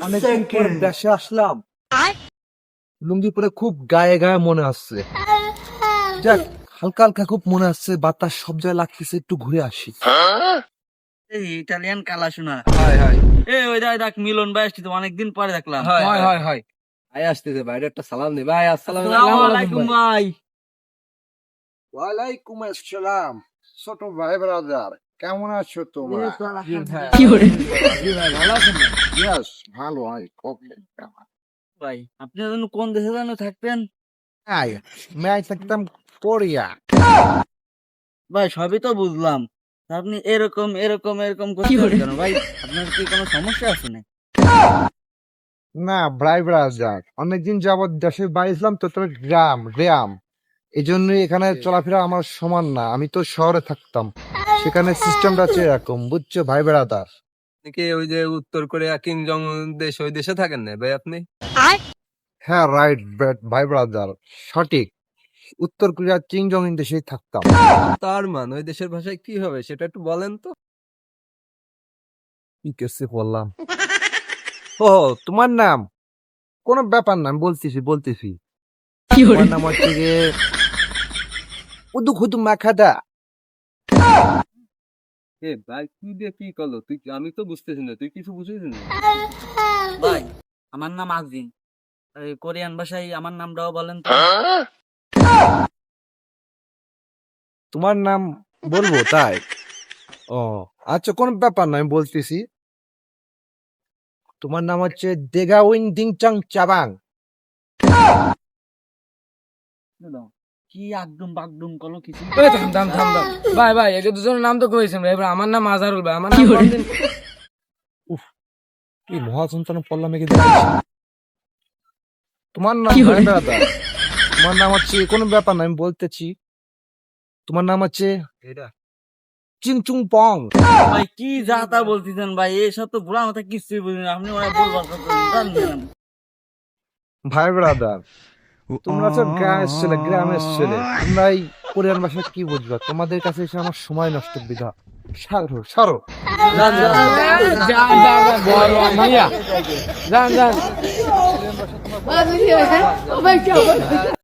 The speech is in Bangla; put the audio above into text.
অনেকদিন পর দেশে আসলাম, লুঙ্গি পরে খুব গায়ে গায়ে মনে আসছে। যাক, হালকা হালকা খুব মনে আসছে, বাতাস সব জায়গায় লাগতেছে, একটু ঘুরে আসি। এই ইটালিয়ান কালা শোনা। হাই হাই ওই দেখ মিলন ভাই আসছে তো অনেকদিন পরে দেখলাম। হাই হাই হাই আয় আসতেছে, বাইরে একটা সালাম দে ভাই। আসসালামু আসসালামু আলাইকুম ভাই। ওয়ালাইকুম আসসালাম। ছোট ভাই ব্রাদার, কেমন আছো তোমরা? ভালো আছেন? ইয়েস, ভালো। ওকে। ভাই আপনি যেন কোন দেশে যেন থাকতেন? मैं থাকতাম কোরিয়া। ভাই সবই তো বুঝলাম, তা আপনি এরকম এরকম এরকম করছেন কেন ভাই? আপনার কি কোনো সমস্যা আছে না? না ভাই ব্রাদার, অনেকদিন যাবৎ দেশে বাইরেছিলাম তো, তোর গ্রাম গ্রাম এই জন্যই এখানে চলাফেরা আমার সমান না। আমি তো শহরে থাকতাম, সেখানে সিস্টেমটা হচ্ছে এরকম, বুঝছো ভাই ব্রাদার? নাকি ওই যে উত্তর কোরিয়া কিং জং দেশ, ওই দেশে থাকেন না ভাই আপনি? হ্যাঁ রাইট ভাই ব্রাদার, সঠিক। উত্তর কোরিয়া চিং জং দেশেই থাকতাম। তার মানে ওই দেশের ভাষায় কি হবে সেটা একটু বলেন তো। কি কেসে বললাম? ও, তোমার নাম? কোনো ব্যাপার না, আমি বলতেছি। তোমার নাম হচ্ছে গিয়ে উদু খুদু মাখাদা। এ ভাই তুই দিয়ে কি করলো তুই? আমি তো বুঝতেছি না, তুই কিছু বুঝিস না। ভাই আমার নাম আজিম। এই কোরিয়ান ভাষায় আমার নামটাও বলেন তো। তোমার নাম বলবো তাই? ও আচ্ছা, কোনো ব্যাপার না, আমি বলতেছি। তোমার নাম হচ্ছে দেগাউইন ডিংচাং চাবাং। কি একদম বাগডুম কোনো কিছু। থাম ভাই ভাই, এটা দুজনের নাম তো কইছেন ভাই। এবার আমার নাম আজহারুল ভাই, আমার নাম বলেন। কি মহাসন্তান পড়লাম একে দেখেছি। তোমার নাম ভাই দাদা, তোমার নাম হচ্ছে, কোনো ব্যাপার না, আমি বলতেছি। তোমার নাম হচ্ছে চিংচুং পং। ভাই কি যা তা বলতেছেন ভাই, এসব তো বুড়া মাথা কিছুই বুঝি না। আপনি ওরা বলবার জানেন। ভাই ব্রাদার, তোমরা তো গ্রামের ছেলে, তোমরা এই কোরিয়ান ভাষা কি বুঝবা? তোমাদের কাছে এসে আমার সময় নষ্ট বৃথা। সারো সারো। যান বড় ভাইয়া, যান